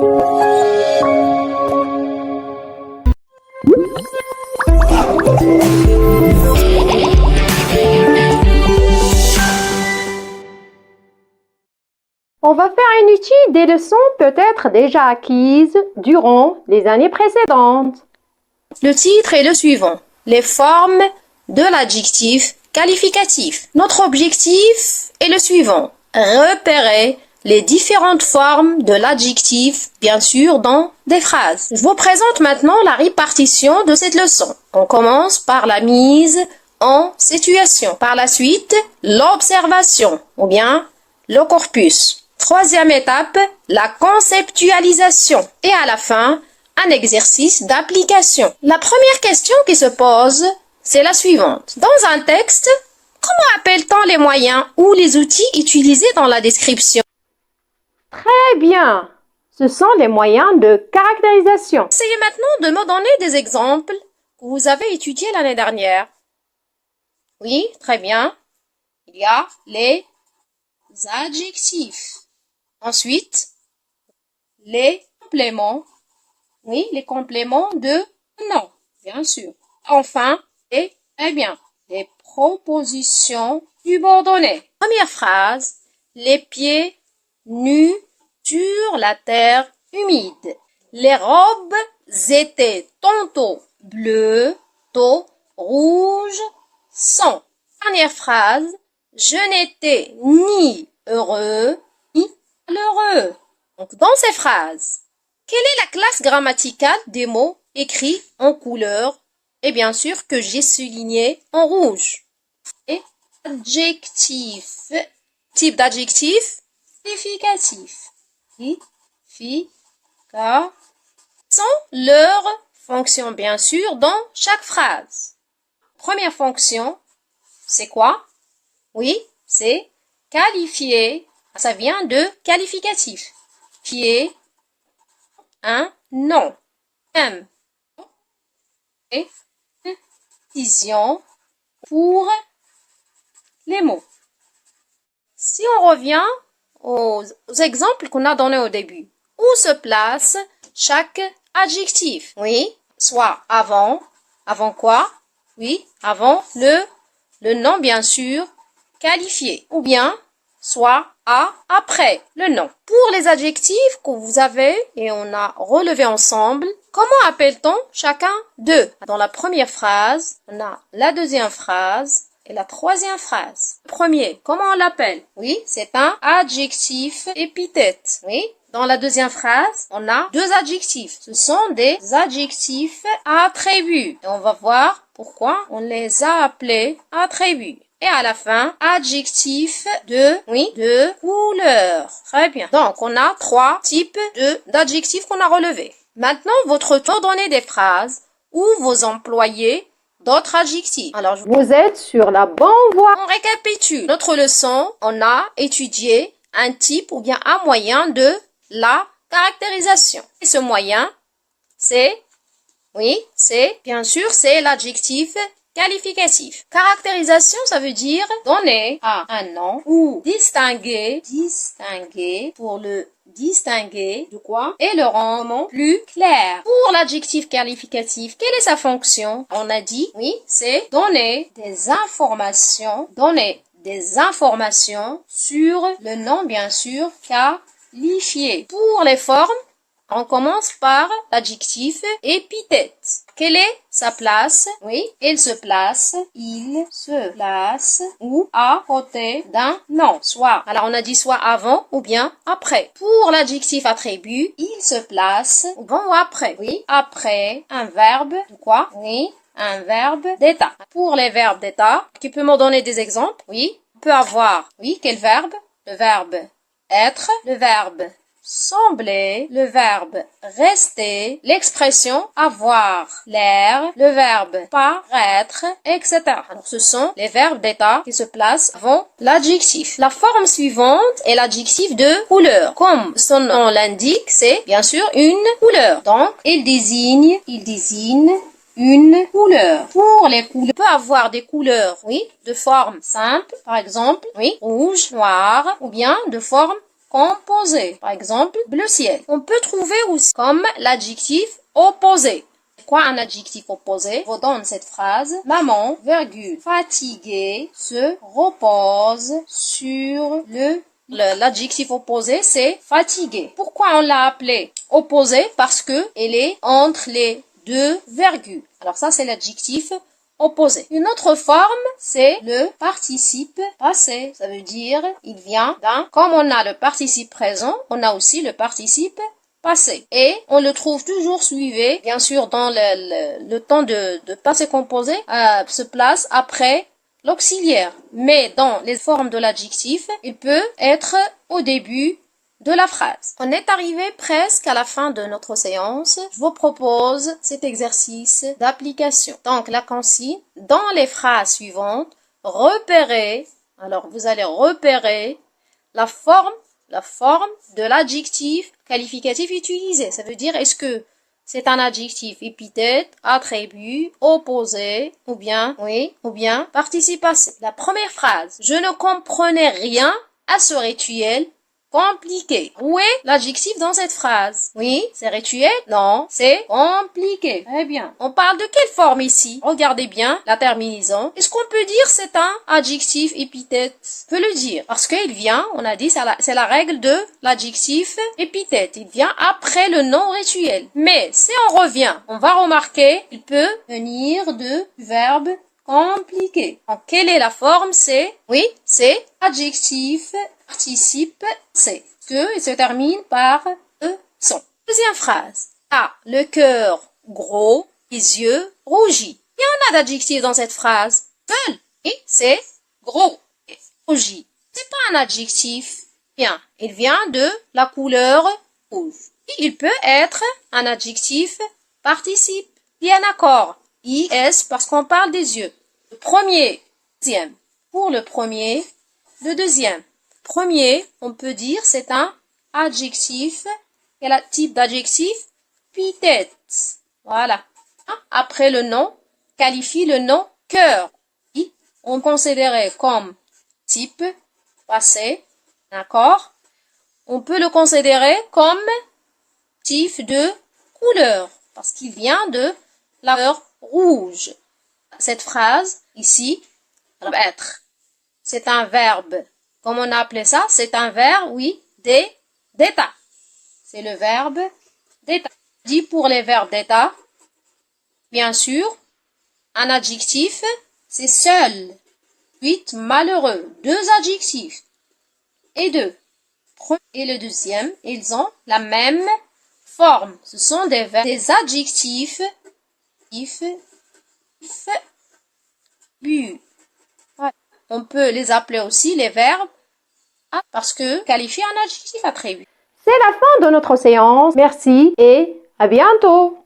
On va faire une étude des leçons peut-être déjà acquises durant les années précédentes. Le titre est le suivant. Les formes de l'adjectif qualificatif. Notre objectif est le suivant. Repérer les différentes formes de l'adjectif, bien sûr, dans des phrases. Je vous présente maintenant la répartition de cette leçon. On commence par la mise en situation. Par la suite, l'observation, ou bien le corpus. Troisième étape, la conceptualisation. Et à la fin, un exercice d'application. La première question qui se pose, c'est la suivante. Dans un texte, comment appelle-t-on les moyens ou les outils utilisés dans la description? Très bien. Ce sont les moyens de caractérisation. Essayez maintenant de me donner des exemples que vous avez étudiés l'année dernière. Oui, très bien. Il y a les adjectifs. Ensuite, les compléments. Oui, les compléments de nom, bien sûr. Enfin, et très bien, les propositions subordonnées. Première phrase, les pieds nus sur la terre humide. Les robes étaient tantôt bleues, tantôt rouges, sang. Dernière phrase, je n'étais ni heureux, ni malheureux. Donc, dans ces phrases, quelle est la classe grammaticale des mots écrits en couleur et bien sûr que j'ai souligné en rouge? Et adjectif. Type d'adjectif significatif. Sont leurs fonctions bien sûr dans chaque phrase. Première fonction, c'est quoi? Oui, c'est qualifier. Ça vient de qualificatif. Qui est un nom. Et décision pour les mots. Si on revient aux exemples qu'on a donnés au début, où se place chaque adjectif? Oui, soit avant quoi? Oui, avant le nom bien sûr qualifié, ou bien soit après le nom. Pour les adjectifs que vous avez et on a relevé ensemble, comment appelle-t-on chacun d'eux? Dans la première phrase, on a la deuxième phrase et la troisième phrase. Le premier, comment on l'appelle? Oui, c'est un adjectif épithète. Oui. Dans la deuxième phrase, on a deux adjectifs. Ce sont des adjectifs attributs. Et on va voir pourquoi on les a appelés attributs. Et à la fin, adjectif de couleur. Très bien. Donc, on a trois types d'adjectifs qu'on a relevés. Maintenant, votre tour donner des phrases où vous employez d'autres adjectifs. Alors, vous êtes sur la bonne voie. On récapitule. Notre leçon, on a étudié un type ou bien un moyen de la caractérisation. Et ce moyen, bien sûr, c'est l'adjectif qualificatif. Caractérisation, ça veut dire donner à un nom ou distinguer pour le distinguer de quoi et le rendre plus clair. Pour l'adjectif qualificatif, quelle est sa fonction? On a dit, oui, c'est donner des informations sur le nom, bien sûr, qualifié. Pour les formes, on commence par l'adjectif épithète. Quelle est sa place? Oui, il se place ou à côté d'un nom. Soit, alors on a dit soit avant ou bien après. Pour l'adjectif attribut, il se place avant ou après. Oui, après un verbe de quoi? Oui, un verbe d'état. Pour les verbes d'état, tu peux me donner des exemples? Oui, on peut avoir, oui, quel verbe? Le verbe être, le verbe sembler, le verbe rester, l'expression avoir l'air, le verbe paraître, etc. Alors, ce sont les verbes d'état qui se placent avant l'adjectif. La forme suivante est l'adjectif de couleur. Comme son nom l'indique, c'est bien sûr une couleur. Donc, il désigne une couleur. Pour les couleurs, on peut avoir des couleurs, oui, de forme simple, par exemple, oui, rouge, noir, ou bien de forme composé. Par exemple, bleu ciel. On peut trouver aussi comme l'adjectif opposé. Quoi un adjectif opposé? Je vous donne cette phrase. Maman, virgule, fatiguée, se repose sur l'adjectif opposé, c'est fatigué. Pourquoi on l'a appelé opposé? Parce que elle est entre les deux virgules. Alors ça, c'est l'adjectif opposé. Une autre forme, c'est le participe passé. Ça veut dire, il vient d'un, comme on a le participe présent, on a aussi le participe passé. Et on le trouve toujours suivi, bien sûr, dans le temps de passé composé, se place après l'auxiliaire. Mais dans les formes de l'adjectif, il peut être au début de la phrase. On est arrivé presque à la fin de notre séance. Je vous propose cet exercice d'application. Donc, la consigne, dans les phrases suivantes, repérez, alors vous allez repérer la forme de l'adjectif qualificatif utilisé. Ça veut dire, est-ce que c'est un adjectif épithète, attribut, opposé, ou bien participe passé. La première phrase, je ne comprenais rien à ce rituel compliqué. Où est l'adjectif dans cette phrase? Oui, c'est rituel? Non, c'est compliqué. Très bien. On parle de quelle forme ici? Regardez bien la terminaison. Est-ce qu'on peut dire c'est un adjectif épithète? On peut le dire. Parce qu'il vient, on a dit, c'est la règle de l'adjectif épithète. Il vient après le nom rituel. Mais si on revient, on va remarquer, il peut venir du verbe compliqué. Donc, quelle est la forme? C'est adjectif participe C. Que il se termine par son. Deuxième phrase. A le cœur gros, les yeux rougis. Il y en a d'adjectifs dans cette phrase. Seul. Et c'est gros. Et rougi. C'est pas un adjectif. Bien. Il vient de la couleur rouge. Et il peut être un adjectif participe. Il y a un accord. IS parce qu'on parle des yeux. Le premier, deuxième. Pour le premier, le deuxième. Premier, on peut dire c'est un adjectif. Quel type d'adjectif? Épithète. Voilà. Après le nom, qualifie le nom cœur. On considérait comme type passé. D'accord? On peut le considérer comme type de couleur parce qu'il vient de la couleur rouge. Cette phrase ici, être. C'est un verbe. Comme on a appelé ça, c'est un verbe, d'état. C'est le verbe d'état. Dit pour les verbes d'état, bien sûr, un adjectif, c'est seul. 8, malheureux. Deux adjectifs. Et deux. Et le deuxième, ils ont la même forme. Ce sont des verbes, des adjectifs. On peut les appeler aussi les verbes parce que qualifier un adjectif attribut. C'est la fin de notre séance. Merci et à bientôt.